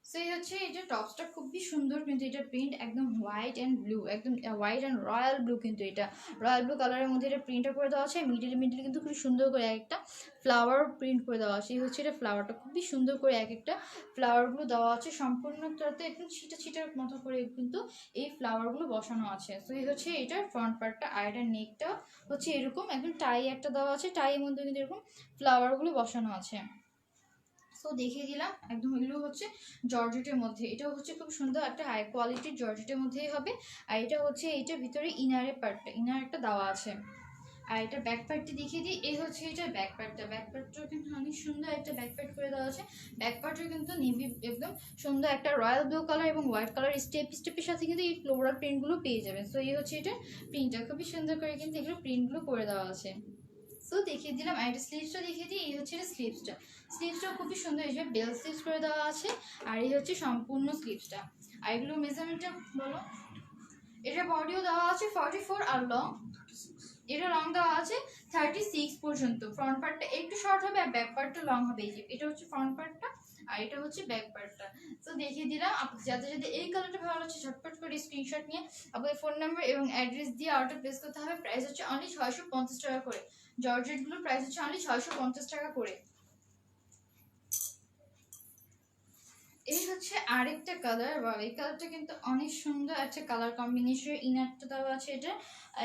সো এই হচ্ছে এটা টপসটা খুবই সুন্দর, কিন্তু এটা প্রিন্ট একদম হোয়াইট অ্যান্ড ব্লু, একদম হোয়াইট অ্যান্ড রয়্যাল ব্লু, কিন্তু এটা রয়্যাল ব্লু কালারের মধ্যে এটা প্রিন্টটা করে দেওয়া আছে। মিডিল মিডিল কিন্তু খুব সুন্দর করে একটা ফ্লাওয়ার প্রিন্ট করে দেওয়া আছে। এই হচ্ছে এটা ফ্লাওয়ারটা খুবই সুন্দর করে এক একটা ফ্লাওয়ারগুলো দেওয়া আছে সম্পূর্ণটাতে একদম ছিটা ছিটার মতো করে কিন্তু এই ফ্লাওয়ারগুলো বসানো আছে। সো এই হচ্ছে এটার ফ্রন্ট পার্টটা। আর এটার নেকটা হচ্ছে এরকম একদম টাই একটা দেওয়া আছে, টাইয়ের মধ্যে কিন্তু এরকম ফ্লাওয়ারগুলো বসানো আছে। সো দেখিয়ে দিলাম একদম। এগুলো হচ্ছে জর্জেটের মধ্যে, এটাও হচ্ছে খুব সুন্দর একটা হাই কোয়ালিটির জর্জেটের মধ্যেই হবে। আর এটা হচ্ছে এইটার ভিতরে ইনারের পার্টটা, ইনার একটা দেওয়া আছে। আর এটা ব্যাক পার্টটি দেখিয়ে দিই। এই হচ্ছে এটা ব্যাক পার্টটা। ব্যাক পার্টটাও কিন্তু অনেক সুন্দর একটা ব্যাক পার্ট করে দেওয়া আছে। ব্যাক পার্টের কিন্তু নেভি একদম সুন্দর একটা রয়্যাল ব্লু কালার এবং হোয়াইট কালার স্টেপের সাথে কিন্তু এই ফ্লোরাল প্রিন্টগুলো পেয়ে যাবেন। সো এই হচ্ছে এটা প্রিন্টটা, খুবই সুন্দর করে কিন্তু এগুলো প্রিন্টগুলো করে দেওয়া আছে। সো দেখিয়ে দিলাম। আর এটা স্লিভসটা দেখিয়ে দিই। এই হচ্ছে এটা স্লিভসটা খুবই সুন্দর হিসেবে বেল স্লিভস করে দেওয়া আছে। আর এই হচ্ছে সম্পূর্ণ স্লিভসটা। আর এগুলো মেজারমেন্টটা বলো। এটা বডিও দেওয়া আছে 44 আর লং, এটা লং দেওয়া আছে 36 পর্যন্ত। ফ্রন্ট পার্টটা একটু শর্ট হবে আর ব্যাক পার্টটা লং হবে। এই যে এটা হচ্ছে ফ্রন্ট পার্টটা আর এটা হচ্ছে ব্যাক পার্টটা। তো দেখিয়ে দিলাম। যাদের যদি এই কালারটা ভালো লাগছে ঝটপট করে স্ক্রিনশট নিয়ে আপনাদের ফোন নাম্বার এবং অ্যাড্রেস দিয়ে অর্ডার প্লেস করতে হবে। প্রাইস হচ্ছে অনলি 650 টাকা করে। জর্জেটগুলোর প্রাইস হচ্ছে অনলি 650 টাকা করে। এই হচ্ছে আরেকটা কালার। বা এই কালারটা কিন্তু অনেক সুন্দর একটা কালার কম্বিনেশন। ইনারটা দেওয়া আছে এটা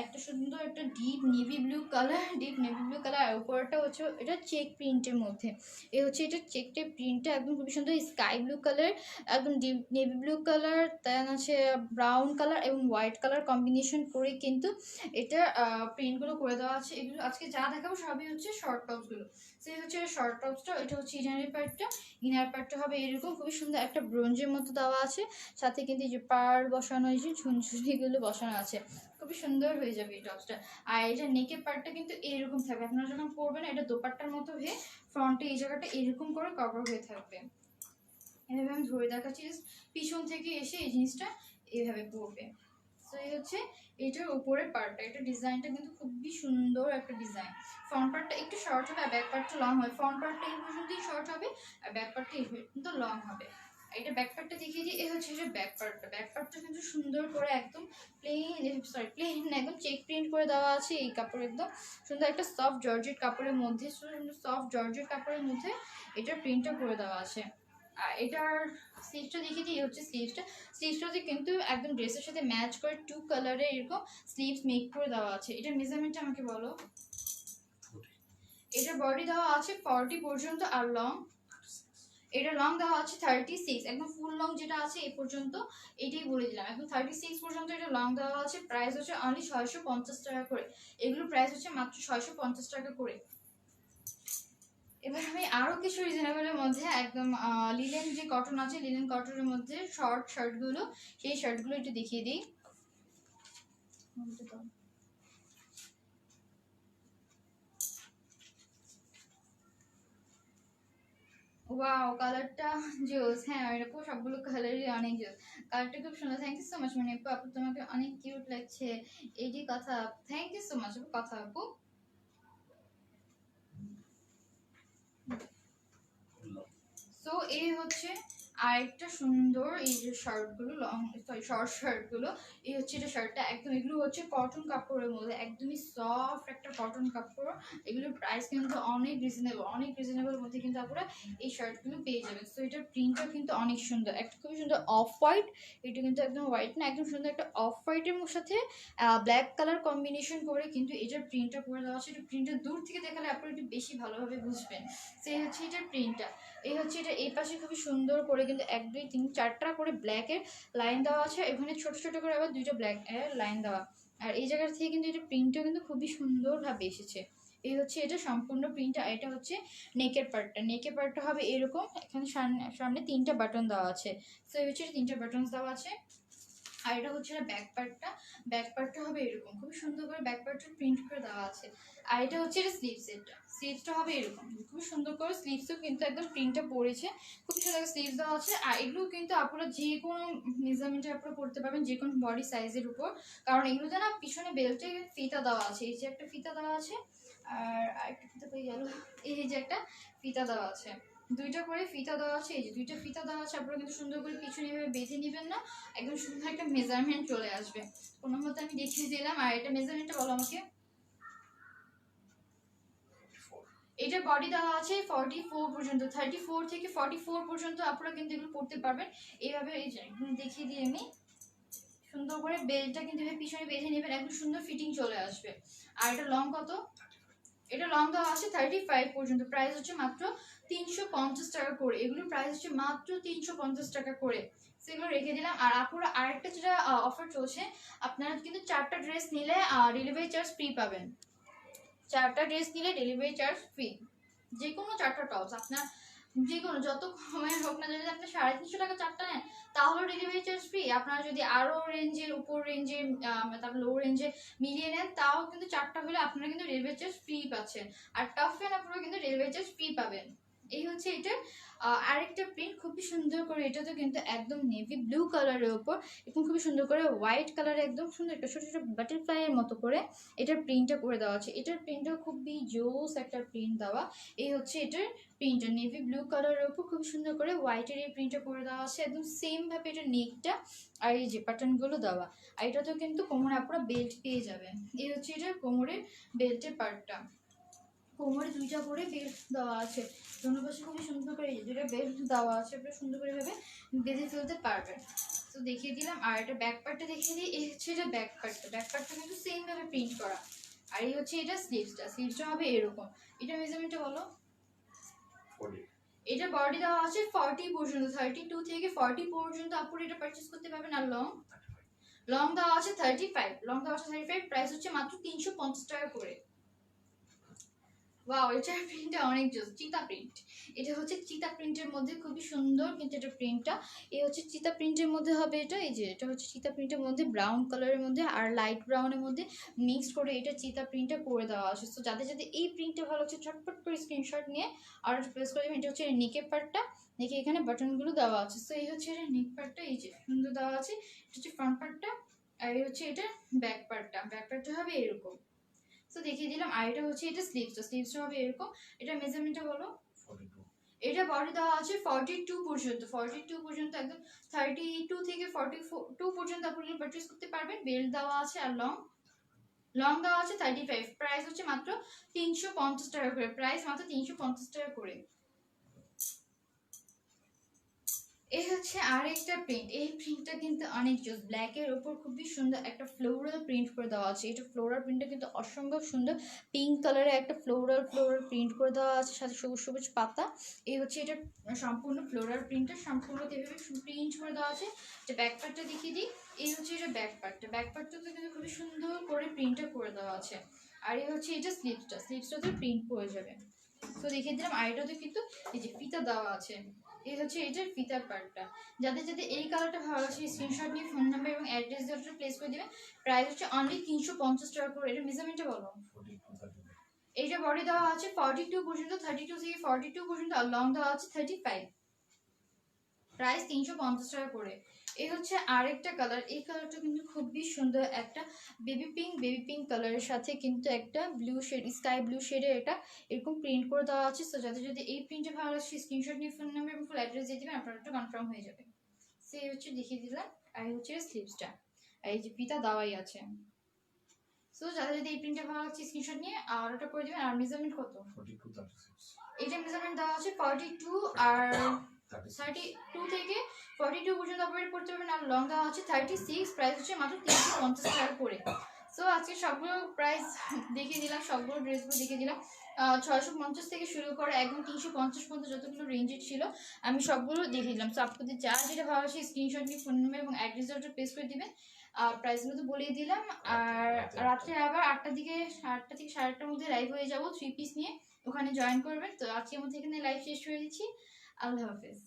একটা সুন্দর একটা ডিপ নেভি ব্লু কালার। আর উপরটা হচ্ছে এটা চেক প্রিন্টের মধ্যে। এই হচ্ছে এটা চেকটের প্রিন্টটা একদম খুবই সুন্দর স্কাই ব্লু কালার, একদম ডিপ নেভি ব্লু কালার, দেন আছে ব্রাউন কালার এবং হোয়াইট কালার কম্বিনেশন করে কিন্তু এটা প্রিন্টগুলো করে দেওয়া আছে। এগুলো আজকে যা দেখাবো সবই হচ্ছে শর্ট টপসগুলো। সেই হচ্ছে শর্ট টপসটা। এটা হচ্ছে ইনারের পার্টটা। ইনার পার্টটা হবে এরকম খুবই সুন্দর একটা ব্রোঞ্জের মতো দেওয়া আছে। সাথে কিন্তু এই যে পার বসানো, এই যে ঝুনঝুনিগুলো বসানো আছে। খুবই সুন্দর হয়ে যাবে এই টপসটা। আর এটা নেকের পার্টটা কিন্তু এরকম থাকবে। আপনারা যখন পরবেন এটা দোপাট্টার মতো হয়ে ফ্রন্টে এই জায়গাটা এরকম করে কভার হয়ে থাকবে। এভাবে আমি ধরে দেখাচ্ছি, পিছন থেকে এসে এই জিনিসটা এইভাবে পড়বে। তো এই হচ্ছে এটার উপরের পার্টটা। এটা ডিজাইনটা কিন্তু খুবই সুন্দর একটা ডিজাইন। ফ্রন্ট পার্টটা একটু শর্ট হবে আর ব্যাক পার্টটা লং হবে। ফ্রন্ট পার্টটা এই পর্যন্তই শর্ট হবে আর ব্যাক পার্টটা এই পর্যন্ত লং হবে। এটা ব্যাক পার্টটা দেখিয়ে দিই। এই হচ্ছে এটা ব্যাক পার্টটা। ব্যাক পার্টটা কিন্তু সুন্দর করে একদম প্লেন একদম চেক প্রিন্ট করে দেওয়া আছে। এই কাপড় একদম সুন্দর একটা সফট জর্জেট কাপড়ের মধ্যে, সফট জর্জেট কাপড়ের মধ্যে এটার প্রিন্টটা করে দেওয়া আছে। আর এটার স্লিভসটা দেখিয়ে দিই। হচ্ছে স্লিভসটাতে কিন্তু একদম ড্রেসের সাথে ম্যাচ করে 2 কালারে এরকম স্লিভস মেক করে দেওয়া আছে। এটার মেজারমেন্টটা আমাকে বলো। এটার বডি দেওয়া আছে 40 পর্যন্ত আর লং, এটা লং দেওয়া আছে 36। একদম ফুল লং যেটা আছে এই পর্যন্ত এটাই বলে দিলাম। একদম 36 পর্যন্ত এটা লং দেওয়া আছে। প্রাইস হচ্ছে অনলি 650 টাকা করে। এগুলোর প্রাইস হচ্ছে মাত্র 650 টাকা করে। এবার আমি আরো কিছু রিজনেবলের মধ্যে একদম লিলেন যে কটন আছে, লিলেন কটনের মধ্যে শর্ট শার্টগুলো, সেই শার্টগুলো একটু দেখিয়ে দিই। ওয়াও, কালারটা জোস। হ্যাঁ এরকম সবগুলো কালারই অনেক জোস। কালারটা খুব সুন্দর। থ্যাংক ইউ সো মাচ মানে আপু। আপু তোমাকে অনেক কিউট লাগছে। এইটি কথা। থ্যাংক ইউ সো মাচ আপু। কথা আপু। সো এই হচ্ছে আরেকটা সুন্দর এই যে শার্টগুলো, লং সরি শর্ট শার্টগুলো। এই হচ্ছে এটা শার্টটা একদম। এগুলো হচ্ছে কটন কাপড়ের মধ্যে, একদমই সফট একটা কটন কাপড়। এগুলোর প্রাইস কিন্তু অনেক রিজনেবল মধ্যে কিন্তু আপনারা এই শার্টগুলো পেয়ে যাবেন। সো এটার প্রিন্টটা কিন্তু অনেক সুন্দর, একটা খুবই সুন্দর অফ হোয়াইট। এটা কিন্তু একদম হোয়াইট না, একদম সুন্দর একটা অফ হোয়াইটের সাথে ব্ল্যাক কালার কম্বিনেশন করে কিন্তু এটার প্রিন্টটা করে দেওয়া আছে। এটা প্রিন্টটা দূর থেকে দেখালে আপনারা একটু বেশি ভালোভাবে বুঝবেন। সেই হচ্ছে এটার প্রিন্টটা। এই হচ্ছে এটা এই পাশে খুবই সুন্দর করে কিন্তু 1 2 3 4টা করে ব্ল্যাকের লাইন দেওয়া আছে, এখানে ছোট ছোট করে আবার 2টা ব্ল্যাক এর লাইন দেওয়া। আর এই জায়গা থেকে কিন্তু এটা প্রিন্টও কিন্তু খুবই সুন্দরভাবে এসেছে। এই হচ্ছে এটা সম্পূর্ণ প্রিন্ট। আর এটা হচ্ছে নেকের পার্টটা। নেকের পার্টটা হবে এরকম, এখানে সামনে 3টা বাটন দেওয়া আছে। তো এই হচ্ছে 3টা বাটন দেওয়া আছে। আর এটা হচ্ছে ব্যাক পার্টটা। ব্যাক পার্টটা হবে এরকম, খুব সুন্দর করে ব্যাক পার্টটা প্রিন্ট করে দেওয়া আছে। আর এটা হচ্ছে এটা স্লিভস। এটা স্লিভসটা হবে এরকম, খুব সুন্দর করে স্লিভসও কিন্তু একদম প্রিন্টটা পড়েছে, খুব সুন্দর স্লিভস দেওয়া আছে। আর এগুলো কিন্তু আপনারা যে কোনো মেজারমেন্টে আপনারা করতে পারবেন, যে কোনো বডি সাইজের উপর, কারণ এগুলোতে না পিছনে বেল্টে ফিতা দেওয়া আছে। এই যে একটা ফিতা দেওয়া আছে, আর আরেকটা ফিতা পেয়ে গেল, এই যে একটা ফিতা দেওয়া আছে, 2টা করে ফিতা দেওয়া আছে। এই যে 2টা ফিতা দেওয়া আছে, আপনারা কিন্তু সুন্দর করে পিছনে এভাবে বেঁধে নেবেন না, একদম সুন্দর একটা মেজারমেন্ট চলে আসবে। কোনো মতো আমি দেখিয়ে দিলাম। আর এটা মেজারমেন্টটা বলো আমাকে। এটা বডি দেওয়া আছে 44 পর্যন্ত, 34 থেকে 44 পর্যন্ত আপনারা কিন্তু এগুলো পড়তে পারবেন। এইভাবে এই যে দেখিয়ে দিই আমি, সুন্দর করে বেল্টটা কিন্তু পিছনে বেঁধে নেবেন, একদম সুন্দর ফিটিং চলে আসবে। আর এটা লং কত? এটা লং দেওয়া আছে 35 পর্যন্ত, প্রাইস হচ্ছে মাত্র 350 টাকা করে। এগুলোর প্রাইস হচ্ছে মাত্র 350 টাকা করে, সেগুলো রেখে দিলাম। আর আপনারা আরেকটা যেটা অফার চলছে, আপনারা কিন্তু 4টা ড্রেস নিলে ডেলিভারি চার্জ ফ্রি পাবেন। 4টা ড্রেস নিলে ডেলিভারি চার্জ ফ্রি, যে কোনো 4টা টপস আপনার যে কোনো যত কমের হোক না, যদি আপনি 350 টাকা 4টা নেন তাহলে ডেলিভারি চার্জ ফ্রি। আপনারা যদি আরো রেঞ্জের উপর রেঞ্জে তারপর লো রেঞ্জে মিলিয়ে নেন, তাও কিন্তু 4টা হলে আপনারা কিন্তু ডেলিভারি চার্জ ফ্রি পাচ্ছেন। আর টপ ফ্যান আপনারা কিন্তু ডেলিভারি চার্জ ফ্রি পাবেন। এই হচ্ছে এটার আরেকটা প্রিন্ট, খুবই সুন্দর করে। এটা তো কিন্তু একদম নেভি ব্লু কালারের উপর এবং খুবই সুন্দর করে হোয়াইট কালারে একদম সুন্দর একটা ছোট ছোট বাটারফ্লাই এর মতো করে এটার প্রিন্টটা করে দেওয়া আছে। এটার প্রিন্টটাও খুবই জোস একটা প্রিন্ট দেওয়া। এই হচ্ছে এটার প্রিন্টটা, নেভি ব্লু কালারের উপর খুব সুন্দর করে হোয়াইটের এই প্রিন্টটা করে দেওয়া আছে, একদম সেম ভাবে এটা নেকটা আর এই যে প্যাটার্নগুলো দেওয়া। আর এটা তো কিন্তু কোমরে আপনারা বেল্ট পেয়ে যাবেন। এই হচ্ছে এটার কোমরের বেল্টের পার্টটা, কোমরে 2টা করে বেল্ট দেওয়া আছে, দোনো পাশে খুবই সুন্দর করে এই 2টা বেল্ট দেওয়া আছে, আপনারা সুন্দর করে ভাবে বেঁধে ফেলতে পারবেন। তো দেখিয়ে দিলাম। আর এটা ব্যাক পার্টটা দেখিয়ে দিই। এই হচ্ছে এটা ব্যাক পার্টটা। ব্যাক পার্টটা কিন্তু সেম ভাবে প্রিন্ট করা। আর এই হচ্ছে এটা স্লিভসটা। স্লিভসটা হবে এরকম। এটা মেজারমেন্টটা বলো। এটা বডি দেওয়া আছে 40 পর্যন্ত, 32 থেকে 40 পর্যন্ত আপনারা এটা পারচেজ করতে পারবেন। আর লং দেওয়া আছে 35, লং দেওয়া আছে 35, প্রাইস হচ্ছে মাত্র 350 টাকা করে। ওয়াও, এটার প্রিন্টটা অনেক জোস, চিতা প্রিন্ট। এটা হচ্ছে চিতা প্রিন্টের মধ্যে খুবই সুন্দর কিন্তু এটা প্রিন্টটা। এই হচ্ছে চিতা প্রিন্টের মধ্যে হবে এটা। এই যে এটা হচ্ছে চিতা প্রিন্টের মধ্যে ব্রাউন কালারের মধ্যে আর লাইট ব্রাউনের মধ্যে মিক্সড করে এটা চিতা প্রিন্টটা করে দেওয়া আছে। তো যাদের যাদের এই প্রিন্টটা ভালো হচ্ছে ঝটপট করে স্ক্রিনশট নিয়ে আর প্রেস করে দেবেন। এটা হচ্ছে নেকের পার্টটা, নেকে এখানে বাটনগুলো দেওয়া আছে। তো এই হচ্ছে এটা নেক পার্টটা, এই যে সুন্দর দেওয়া আছে। এটা হচ্ছে ফ্রন্ট পার্টটা। আর এই হচ্ছে এটা ব্যাক পার্টটা। ব্যাক পার্টটা হবে এরকম। তো দেখিয়ে দিলাম। আর এটা হচ্ছে এটা স্লিভসটা। স্লিভসটা হবে এরকম। এটা মেজারমেন্টটা বলো। 42। এটা বডি দেওয়া আছে 42 পর্যন্ত, 42 পর্যন্ত, একদম 32 থেকে 42 পর্যন্ত আপনি পারচেজ করতে পারবেন। বেল্ট দেওয়া আছে। আর লং দেওয়া আছে 35, প্রাইস হচ্ছে মাত্র 350 টাকা করে। প্রাইস মাত্র 350 টাকা করে। এই হচ্ছে আরেকটা প্রিন্ট। এই প্রিন্টটা কিন্তু অনেক জোস, ব্ল্যাকের উপর খুবই সুন্দর একটা ফ্লোরাল প্রিন্ট করে দেওয়া আছে। এটা ফ্লোরাল প্রিন্টটা কিন্তু অসম্ভব সুন্দর, পিঙ্ক কালারের একটা ফ্লোরাল প্রিন্ট করে দেওয়া আছে, সাথে সবুজ সবুজ পাতা। এই হচ্ছে এটা সম্পূর্ণ ফ্লোরাল প্রিন্টটা, সম্পূর্ণ এভাবে প্রিন্ট করে দেওয়া আছে। এটা ব্যাক পার্টটা দেখিয়ে দিই। এই হচ্ছে এটা ব্যাক পার্টটা। ব্যাক পার্টটা কিন্তু খুবই সুন্দর করে প্রিন্টটা করে দেওয়া আছে। আর এই হচ্ছে এটা স্লিভসটা। স্লিভসটাতে প্রিন্ট পড়ে যাবে। তো দেখিয়ে দিলাম। আর এটাতে কিন্তু এই যে ফিতা দেওয়া আছে। এই হচ্ছে এটার ফিতার পার্টটা। যাদের যাদের এই কালারটা ভালো লাগছে স্ক্রিনশট নিয়ে ফোন নাম্বার এবং অ্যাড্রেস দিয়ে প্লেস করে দিবেন। প্রাইস হচ্ছে অনলি 350 টাকা করে। এটা মেজারমেন্টটা বলো। এইটা বডি দেওয়া আছে 42 পর্যন্ত, 32 থেকে 42 পর্যন্ত, আর লং দেওয়া আছে 35, প্রাইস 350 টাকা করে। এই হচ্ছে আরেকটা কালার। এই কালারটা কিন্তু খুবই সুন্দর, একটা বেবি পিঙ্ক কালারের সাথে কিন্তু একটা ব্লু শেড, স্কাই ব্লু শেডের এটা এরকম প্রিন্ট করে দেওয়া আছে। তো যাদের যদি এই প্রিন্টে ভালো লাগছে স্ক্রিনশট নিয়ে ফোন নাম্বার এবং ফুল অ্যাড্রেস দিয়ে দিবেন, আপনার একটা কনফার্ম হয়ে যাবে। সেই হচ্ছে দেখিয়ে দিলাম। আর হচ্ছে স্লিভসটা, আর এই যে ফিতা দেওয়াই আছে। সো যাদের যদি এই প্রিন্টটা ভালো লাগছে স্ক্রিনশট নিয়ে অর্ডারটা করে দিবেন। আর মেজারমেন্ট কত? 42 36। এটা মেজারমেন্ট দেওয়া আছে 42 আর 32 থেকে 42 পর্যন্ত অপারেট করতে পারবেন। আর লং দেওয়া আছে 36, প্রাইস হচ্ছে মাত্র 350 টাকা করে। সো আজকে সবগুলো প্রাইস দেখিয়ে দিলাম, সবগুলো ড্রেসগুলো দেখিয়ে দিলাম। 650 থেকে শুরু করে একদম 350 পর্যন্ত যতগুলো রেঞ্জের ছিল আমি সবগুলো দেখিয়ে দিলাম। সো আপনাদের যা যেটা ভালো আসে স্ক্রিনশট নিয়ে ফোন নাম্বার এবং অ্যাড্রেসটা ওটা পেস্ট করে দিবেন। প্রাইসগুলো তো বলেই দিলাম। আর রাত্রে আবার 8টা থেকে 8:30টার মধ্যে লাইভ হয়ে যাবো 3 পিস নিয়ে, ওখানে জয়েন করবেন। তো আজকের মধ্যে এখানে লাইভ শেষ করে দিচ্ছি। আল্লাহ হাফেজ।